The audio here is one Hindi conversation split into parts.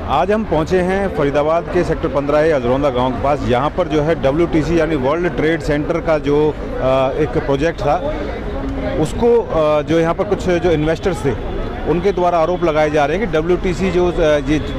आज हम पहुंचे हैं फरीदाबाद के सेक्टर 15 अजरौंदा गांव के पास। यहाँ पर जो है WTC यानी वर्ल्ड ट्रेड सेंटर का जो एक प्रोजेक्ट था उसको जो यहाँ पर कुछ जो इन्वेस्टर्स थे उनके द्वारा आरोप लगाए जा रहे हैं कि WTC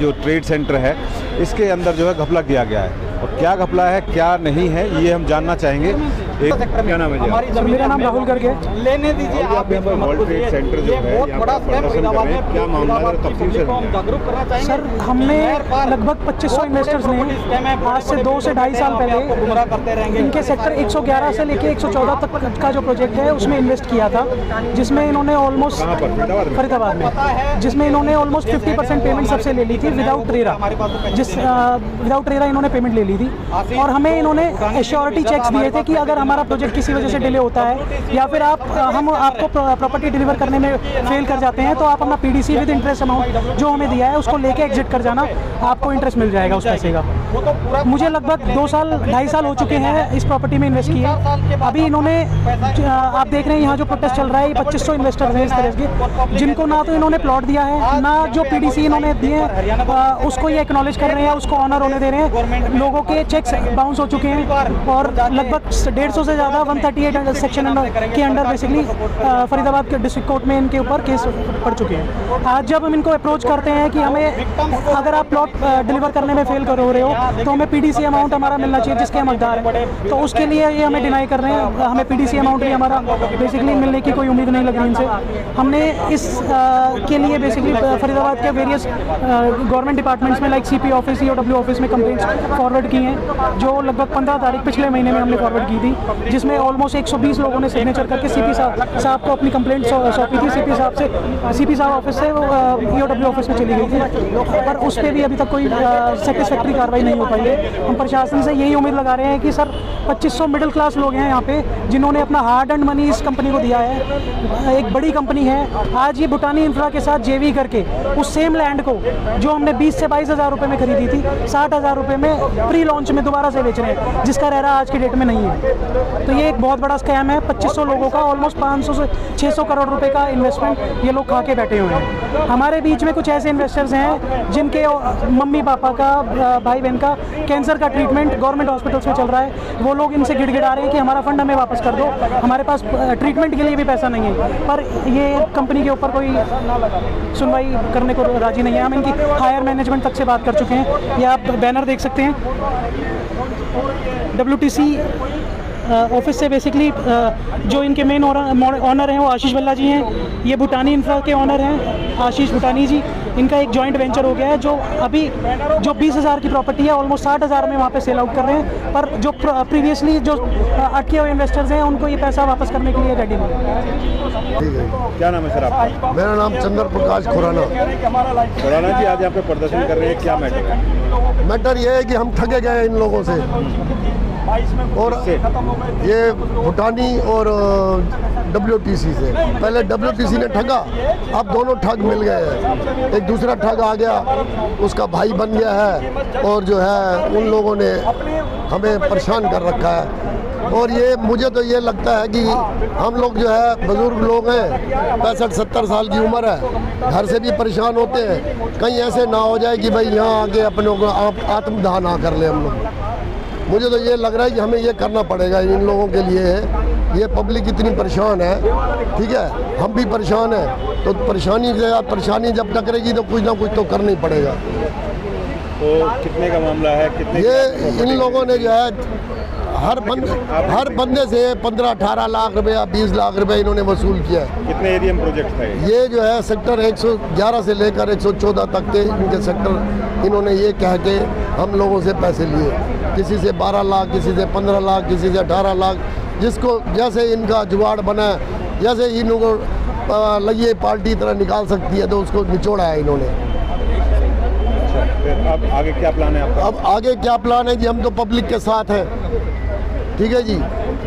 जो ट्रेड सेंटर है इसके अंदर जो है घपला किया गया है। और क्या घपला है क्या नहीं है ये हम जानना चाहेंगे। क्या नाम है जी? मेरा नाम राहुल करके। लेने दीजिए आप वर्ल्ड ट्रेड सेंटर जो है यहाँ पर प्रदर्शन कर रहे हैं, क्या मामला है तफसील से जागरूक करना चाहेंगे। सर हमने लगभग 2500 इन्वेस्टर्स ने आज से 2 से 2.5 साल पहले इनके सेक्टर 111 से लेके 114 तक का जो प्रोजेक्ट है उसमें इन्वेस्ट किया था, जिसमें इन्होंने ऑलमोस्ट फरीदाबाद में जिसमें इन्होंने ऑलमोस्ट 50% पेमेंट सबसे ले ली थी विदाउट रेरा। विदाउट रेरा इन्होंने पेमेंट ले ली थी और हमें इन्होंने एश्योरिटी चेक्स दिए थे कि अगर हमारा प्रोजेक्ट किसी वजह से डिले होता है या फिर हम आपको प्रॉपर्टी डिलीवर करने में फेल कर जाते हैं तो आप अपना PDC विद इंटरेस्ट अमाउंट जो हमें दिया है उसको लेके एग्जिट कर जाना, आपको इंटरेस्ट मिल जाएगा उस पैसे का। मुझे लगभग 2.5 साल हो चुके हैं इस प्रॉपर्टी में इन्वेस्ट किए। अभी इन्होंने आप देख रहे हैं यहाँ जो प्रोटेस्ट चल रहा है 2500 इन्वेस्टर्स हैं इस तरह के, जिनको ना तो इन्होंने प्लॉट दिया है ना जो PDC इन्होंने दिए उसको ये एक्नॉलेज कर रहे हैं, उसको ऑनर होने दे रहे हैं। लोगों के चेक्स बाउंस हो चुके हैं और लगभग 150 से ज़्यादा 138 सेक्शन के अंडर बेसिकली फरीदाबाद के डिस्ट्रिक्ट कोर्ट में इनके ऊपर केस पड़ चुके हैं। आज जब हम इनको अप्रोच करते हैं कि हमें अगर आप प्लॉट डिलीवर करने में फेल कर रहे हो तो हमें PDC अमाउंट हमारा मिलना चाहिए जिसके हम हकदार हैं, तो उसके लिए ये हमें डिनाई कर रहे हैं। हमें PDC अमाउंट भी हमारा बेसिकली मिलने की कोई उम्मीद नहीं लग रही इनसे। हमने इस के लिए बेसिकली फरीदाबाद के वेरियस गवर्नमेंट डिपार्टमेंट्स में like CP office, EOW office में कंप्लेंट्स फॉरवर्ड की हैं, जो लगभग 15 तारीख पिछले महीने में हमने फॉरवर्ड की थी, जिसमें ऑलमोस्ट 120 लोगों ने सिग्नेचर करके CP साहब को अपनी कंप्लेंट सौंपी थी। CP साहब ऑफिस से EOW ऑफिस में चली गई थी, पर उस पर भी अभी तक कोई सेटिस्फैक्ट्री कार्रवाई नहीं हो पाई है। हम प्रशासन से यही उम्मीद लगा रहे हैं कि सर 2500 मिडिल क्लास लोग हैं यहाँ पे जिन्होंने अपना हार्ड एंड मनी इस कंपनी को दिया है, एक बड़ी कंपनी है। आज ये भूटानी इंफ्रा के साथ JV करके उस सेम लैंड को जो हमने 20 से 22 हज़ार रुपये में खरीदी थी 60 हज़ार रुपये में प्री लॉन्च में दोबारा से बेच रहे हैं, जिसका रेरा आज की डेट में नहीं है। तो ये एक बहुत बड़ा स्कैम है। 2500 लोगों का ऑलमोस्ट 500 से 600 करोड़ रुपए का इन्वेस्टमेंट ये लोग खा के बैठे हुए हैं। हमारे बीच में कुछ ऐसे इन्वेस्टर्स हैं जिनके मम्मी पापा का, भाई बहन का कैंसर का ट्रीटमेंट गवर्नमेंट हॉस्पिटल्स में चल रहा है। वो लोग इनसे गिड़गिड़ा रहे हैं कि हमारा फंड हमें वापस कर दो, हमारे पास ट्रीटमेंट के लिए भी पैसा नहीं है, पर ये कंपनी के ऊपर कोई सुनवाई करने को राजी नहीं है। हम इनकी हायर मैनेजमेंट तक से बात कर चुके हैं। ये आप बैनर देख सकते हैं। WTC ऑफिस से बेसिकली जो इनके मेन ऑनर हैं वो आशीष भल्ला जी हैं। ये भूटानी इंफ्रा के ऑनर हैं आशीष भूटानी जी। इनका एक जॉइंट वेंचर हो गया है जो अभी जो 20,000 की प्रॉपर्टी है ऑलमोस्ट 60,000 में वहाँ पे सेल आउट कर रहे हैं, पर जो प्रीवियसली जो अटके हुए इन्वेस्टर्स हैं उनको ये पैसा वापस करने के लिए रेडी नहीं है। क्या नाम है सर आपका? मेरा नाम चंद्र प्रकाश खुराना जी। आज यहाँ पे प्रदर्शन कर रहे हैं, क्या मैटर है? मैटर ये है कि हम ठगे गए इन लोगों से और ये भूटानी और WTC से। पहले WTC ने ठगा, अब दोनों ठग मिल गए हैं। एक दूसरा ठग आ गया, उसका भाई बन गया है और जो है उन लोगों ने हमें परेशान कर रखा है। और ये मुझे तो ये लगता है कि हम लोग जो है बुजुर्ग लोग हैं, 65-70 साल की उम्र है, घर से भी परेशान होते हैं। कहीं ऐसे ना हो जाए कि भाई यहाँ आके अपने को आत्मदाह ना कर ले हम लोग। मुझे तो ये लग रहा है कि हमें ये करना पड़ेगा इन लोगों के लिए। ये पब्लिक इतनी परेशान है, ठीक है, हम भी परेशान हैं, तो परेशानी जब टकरेगी तो कुछ ना कुछ तो करना ही पड़ेगा। तो कितने का मामला है? कितने ये इन लोगों ने जो है हर बंदे से 15-18 लाख रुपया 20 लाख रुपया इन्होंने वसूल किया है। कितने एरिया में प्रोजेक्ट है ये जो है सेक्टर 111 से लेकर 114 तक के इनके सेक्टर इन्होंने ये कह के हम लोगों से पैसे लिए, किसी से 12 लाख, किसी से 15 लाख, किसी से 18 लाख, जिसको जैसे इनका जुगाड़ बना, जैसे इनको लगी पार्टी तरह निकाल सकती है तो उसको निचोड़ा है इन्होंने। अब आगे क्या प्लान है आपका? अब आगे क्या प्लान है जी, हम तो पब्लिक के साथ हैं, ठीक है जी,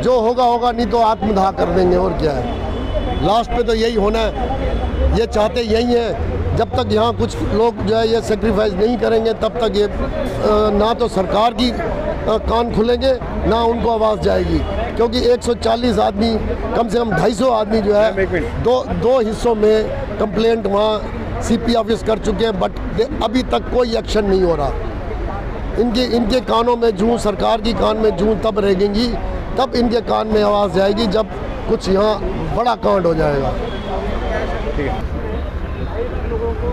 जो होगा होगा, नहीं तो आत्मदाह कर देंगे और क्या है। लास्ट पे तो यही होना है, ये चाहते यही है। जब तक यहाँ कुछ लोग जो है ये सेक्रीफाइस नहीं करेंगे तब तक ये ना तो सरकार की कान खुलेंगे ना उनको आवाज़ जाएगी, क्योंकि 140 आदमी, कम से कम 250 आदमी जो है दो हिस्सों में कंप्लेंट वहाँ CP ऑफिस कर चुके हैं, बट अभी तक कोई एक्शन नहीं हो रहा। इनके कानों में जूं, सरकार की कान में जूं तब रहेंगी, तब इनके कान में आवाज़ जाएगी जब कुछ यहाँ बड़ा कांड हो जाएगा। ठीक है,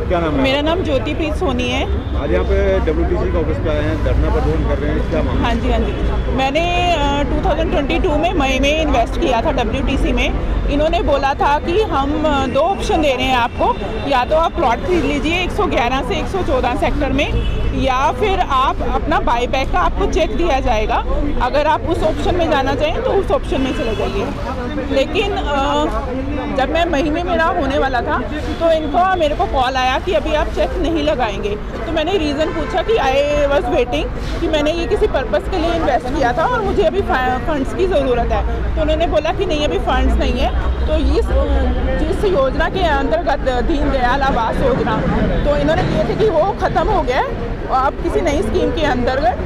क्या नाम है? मेरा नाम ज्योतिप्रीत सोनी है। आज यहाँ पे WTC का ऑफिस पे आए हैं, धरना प्रदर्शन कर रहे हैं, क्या मामला? हाँ जी। मैंने 2022 में मई में इन्वेस्ट किया था WTC में। इन्होंने बोला था कि हम 2 ऑप्शन दे रहे हैं आपको, या तो आप प्लॉट खरीद लीजिए 111 से 114 सेक्टर में, या फिर आप अपना बाईबैक का आपको चेक दिया जाएगा। अगर आप उस ऑप्शन में जाना चाहें तो उस ऑप्शन में चले जाइए। लेकिन जब मैं मई में मेरा होने वाला था तो मेरे को कॉल आया कि अभी आप चेक नहीं लगाएंगे। तो मैंने रीज़न पूछा कि आई वॉज वेटिंग, कि मैंने ये किसी पर्पज़ के लिए इन्वेस्ट किया था और मुझे अभी फंड्स की ज़रूरत है। तो उन्होंने बोला कि नहीं, अभी फंड्स नहीं है। तो जिस योजना के अंतर्गत दीन दयाल आवास योजना, तो इन्होंने किए थे कि वो ख़त्म हो गया और अब किसी नई स्कीम के अंतर्गत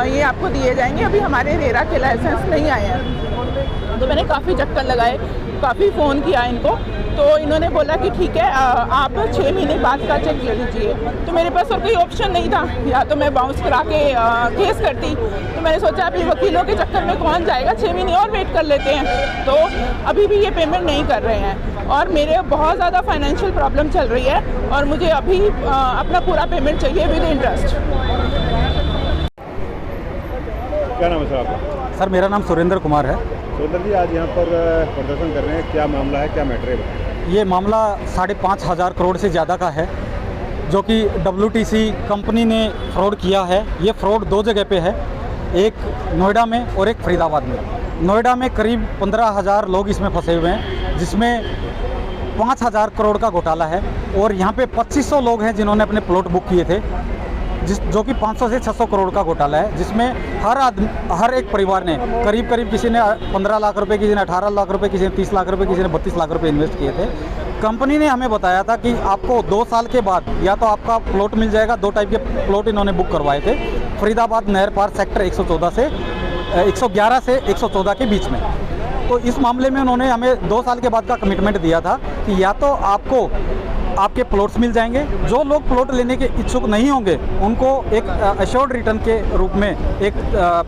ये आपको दिए जाएंगे। अभी हमारे रेरा के लाइसेंस नहीं आए हैं। तो मैंने काफ़ी चक्कर लगाए, काफ़ी फ़ोन किया इनको। तो इन्होंने बोला कि ठीक है, आप 6 महीने बाद का चेक ले लीजिए। तो मेरे पास और कोई ऑप्शन नहीं था, या तो मैं बाउंस करा के केस करती। तो मैंने सोचा अभी वकीलों के चक्कर में कौन जाएगा, 6 महीने और वेट कर लेते हैं। तो अभी भी ये पेमेंट नहीं कर रहे हैं और मेरे बहुत ज़्यादा फाइनेंशियल प्रॉब्लम चल रही है और मुझे अभी अपना पूरा पेमेंट चाहिए विद इंटरेस्ट। क्या नाम है सर आपका? सर मेरा नाम सुरेंद्र कुमार है। सुरेंद्र जी, आज यहाँ पर प्रदर्शन कर रहे हैं, क्या मामला है, क्या मैटर है? ये मामला 5,500 करोड़ से ज़्यादा का है, जो कि WTC कंपनी ने फ्रॉड किया है। ये फ्रॉड 2 जगह पे है, एक नोएडा में और एक फरीदाबाद में। नोएडा में करीब 15,000 लोग इसमें फंसे हुए हैं, जिसमें 5,000 करोड़ का घोटाला है। और यहाँ पे 2,500 लोग हैं जिन्होंने अपने प्लॉट बुक किए थे, जो कि 500 से 600 करोड़ का घोटाला है, जिसमें हर एक परिवार ने करीब किसी ने 15 लाख रुपए, किसी ने 18 लाख रुपए, किसी ने 30 लाख रुपए, किसी ने 32 लाख रुपए इन्वेस्ट किए थे। कंपनी ने हमें बताया था कि आपको 2 साल के बाद या तो आपका प्लॉट मिल जाएगा। 2 टाइप के प्लॉट इन्होंने बुक करवाए थे, फरीदाबाद नहर पार सेक्टर 111 से 114 के बीच में। तो इस मामले में उन्होंने हमें 2 साल के बाद का कमिटमेंट दिया था कि या तो आपको आपके प्लॉट्स मिल जाएंगे। जो लोग प्लॉट लेने के इच्छुक नहीं होंगे उनको एक एश्योर्ड रिटर्न के रूप में एक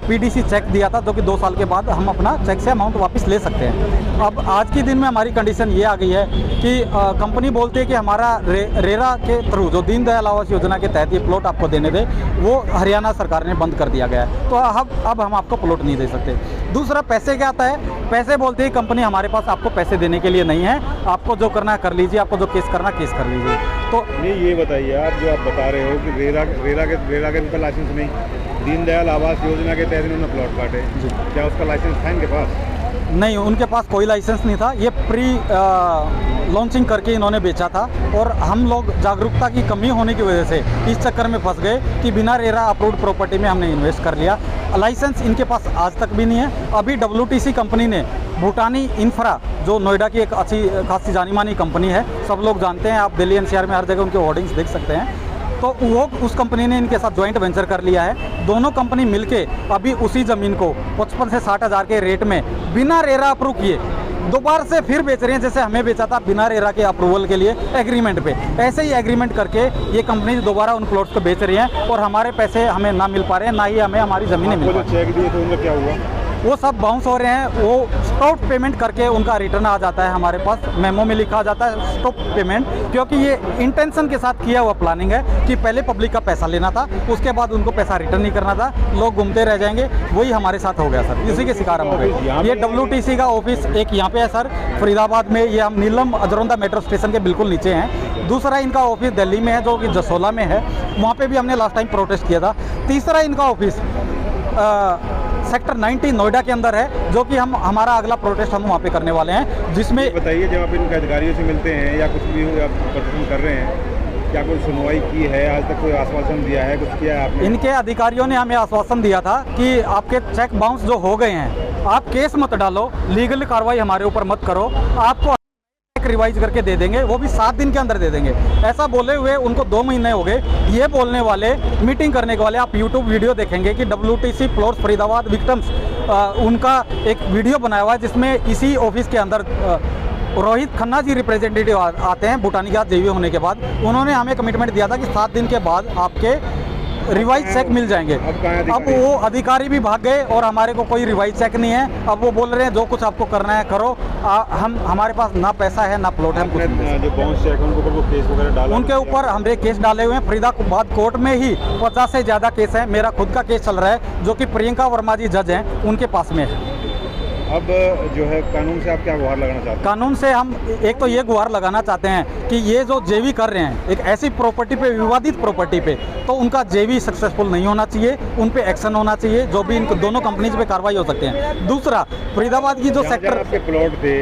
PDC चेक दिया था, जो कि 2 साल के बाद हम अपना चेक से अमाउंट वापस ले सकते हैं। अब आज के दिन में हमारी कंडीशन ये आ गई है कि कंपनी बोलती है कि हमारा रेरा के थ्रू जो दीनदयाल आवास योजना के तहत ये प्लॉट आपको देने दे, वो हरियाणा सरकार ने बंद कर दिया गया है। तो अब हम आपको प्लॉट नहीं दे सकते। दूसरा, पैसे क्या आता है? पैसे बोलते हैं कंपनी हमारे पास आपको पैसे देने के लिए नहीं है, आपको जो करना है कर लीजिए, आपको जो केस करना केस कर लीजिए। तो नहीं, ये बताइए आप जो आप बता रहे हो कि रेरा के उनका लाइसेंस नहीं, दीनदयाल आवास योजना के तहत उन्होंने प्लॉट काटे, क्या उसका लाइसेंस था इनके पास? नहीं, उनके पास कोई लाइसेंस नहीं था। ये प्री लॉन्चिंग करके इन्होंने बेचा था और हम लोग जागरूकता की कमी होने की वजह से इस चक्कर में फंस गए कि बिना रेरा अप्रूव्ड प्रॉपर्टी में हमने इन्वेस्ट कर लिया। लाइसेंस इनके पास आज तक भी नहीं है। अभी WTC कंपनी ने भूटानी इंफ्रा, जो नोएडा की एक अच्छी खासी जानी मानी कंपनी है, सब लोग जानते हैं, आप दिल्ली NCR में हर जगह उनके होर्डिंग्स देख सकते हैं। तो वो उस कंपनी ने इनके साथ ज्वाइंट वेंचर कर लिया है। दोनों कंपनी मिलके अभी उसी ज़मीन को 55 से 60 हज़ार के रेट में बिना रेरा अप्रूव किए दोबारा से फिर बेच रहे हैं, जैसे हमें बेचा था बिना रेरा के अप्रूवल के लिए एग्रीमेंट पे। ऐसे ही एग्रीमेंट करके ये कंपनी दोबारा उन प्लॉट्स को बेच रही है और हमारे पैसे हमें ना मिल पा रहे हैं, ना ही हमें हमारी ज़मीनें मिल पा रही हैं। चेक दिए तो उनका क्या हुआ? वो सब बाउंस हो रहे हैं। वो स्टॉप पेमेंट करके उनका रिटर्न आ जाता है हमारे पास, मेमो में लिखा जाता है स्टॉप पेमेंट, क्योंकि ये इंटेंशन के साथ किया हुआ प्लानिंग है कि पहले पब्लिक का पैसा लेना था, उसके बाद उनको पैसा रिटर्न नहीं करना था, लोग घूमते रह जाएंगे। वही हमारे साथ हो गया सर, इसी के शिकार हम हो गए। ये WTC का ऑफिस एक यहाँ पे है सर फरीदाबाद में, ये हम नीलम अजरौंदा मेट्रो स्टेशन के बिल्कुल नीचे हैं। दूसरा इनका ऑफिस दिल्ली में है, जो कि जसोला में है, वहाँ पे भी हमने लास्ट टाइम प्रोटेस्ट किया था। तीसरा इनका ऑफिस सेक्टर 90 नोएडा के अंदर है, जो कि हमारा अगला प्रोटेस्ट हम वहाँ पे करने वाले हैं, जिसमें बताइए जब आप इनके अधिकारियों से मिलते हैं या कुछ भी आप प्रदर्शन कर रहे हैं, क्या कोई सुनवाई की है? आज तक कोई आश्वासन दिया है, कुछ किया है आपने? इनके अधिकारियों ने हमें आश्वासन दिया था कि आपके चेक बाउंस जो हो गए हैं, आप केस मत डालो, लीगल कार्रवाई हमारे ऊपर मत करो, आपको रिवाइज करके दे देंगे, वो भी 7 दिन के अंदर दे देंगे। ऐसा बोले हुए उनको 2 महीने हो गए ये बोलने वाले, मीटिंग करने के वाले। आप YouTube वीडियो देखेंगे कि WTC प्लॉट्स फरीदाबाद विक्टिम्स, उनका एक वीडियो बनाया हुआ है जिसमें इसी ऑफिस के अंदर रोहित खन्ना जी रिप्रेजेंटेटिव आते हैं भूटानी के जेवी होने के बाद, उन्होंने हमें कमिटमेंट दिया था कि 7 दिन के बाद आपके रिवाइज चेक मिल जाएंगे। अब वो अधिकारी भी भाग गए और हमारे को कोई रिवाइज चेक नहीं है। अब वो बोल रहे हैं जो कुछ आपको करना है करो, हम हमारे पास ना पैसा है ना प्लॉट है। जो बाउंस चेक उनके ऊपर वो केस वगैरह डाला, उनके ऊपर हमने केस डाले हुए हैं। फरीदाबाद कोर्ट में ही 50 से ज़्यादा केस है। मेरा खुद का केस चल रहा है जो कि प्रियंका वर्मा जी जज हैं, उनके पास में है। अब जो है कानून से आप क्या गुहार लगाना चाहते हैं? कानून से हम एक तो ये गुहार लगाना चाहते हैं कि ये जो जेवी कर रहे हैं एक ऐसी प्रॉपर्टी पे, विवादित प्रॉपर्टी पे, तो उनका जेवी सक्सेसफुल नहीं होना चाहिए, उन पे एक्शन होना चाहिए, जो भी इन दोनों कंपनीज पे कार्रवाई हो सकते हैं। दूसरा, फरीदाबाद की जो सेक्टर आपके प्लॉट थे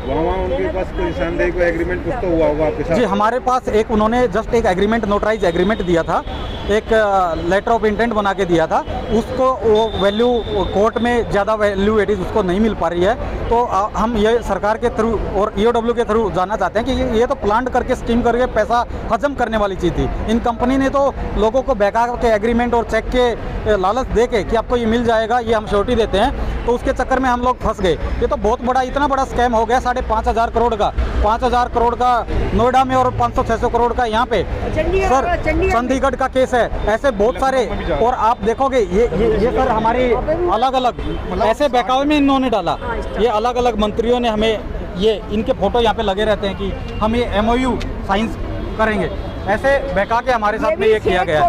वहाँ उनके पास कोई निशानदेही कोई एग्रीमेंट कुछ तो हुआ होगा आपके साथ? जी, हमारे पास एक उन्होंने जस्ट एक एग्रीमेंट, नोटराइज एग्रीमेंट दिया था, एक लेटर ऑफ इंटेंट बना के दिया था। उसको वो वैल्यू कोर्ट में ज़्यादा वैल्यू एडिज उसको नहीं मिल पा रही है। तो हम ये सरकार के थ्रू और ईओडब्ल्यू के थ्रू जानना चाहते हैं कि ये तो प्लांट करके स्कीम करके पैसा हजम करने वाली चीज़ थी। इन कंपनी ने तो लोगों को बहका के एग्रीमेंट और चेक के लालच दे के कि आपको ये मिल जाएगा, ये हम श्योरिटी देते हैं, तो उसके चक्कर में हम लोग फंस गए। ये तो बहुत बड़ा, इतना बड़ा स्कैम हो गया। 5,500 करोड़ का, 5,000 करोड़ का नोएडा में और 500-600 करोड़ का यहाँ पे। सर, चंडीगढ़ का केस है, ऐसे बहुत सारे। और आप देखोगे ये सर हमारी अलग अलग ऐसे बहकावे में इन्होंने डाला। ये अलग अलग मंत्रियों ने हमें, ये इनके फोटो यहाँ पे लगे रहते हैं कि हम ये MOU साइन करेंगे, ऐसे बहका के हमारे साथ में ये किया गया।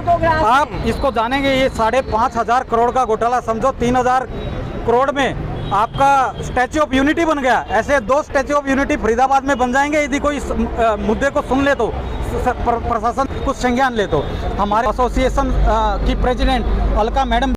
आप इसको जानेंगे, ये 5,500 करोड़ का घोटाला समझो, 3,000 करोड़ में आपका स्टैच्यू ऑफ यूनिटी बन गया। ऐसे 2 स्टैच्यू ऑफ यूनिटी फरीदाबाद में बन जाएंगे यदि कोई मुद्दे को सुन ले तो, प्रशासन कुछ संज्ञान ले तो। हमारे एसोसिएशन की प्रेसिडेंट अलका मैडम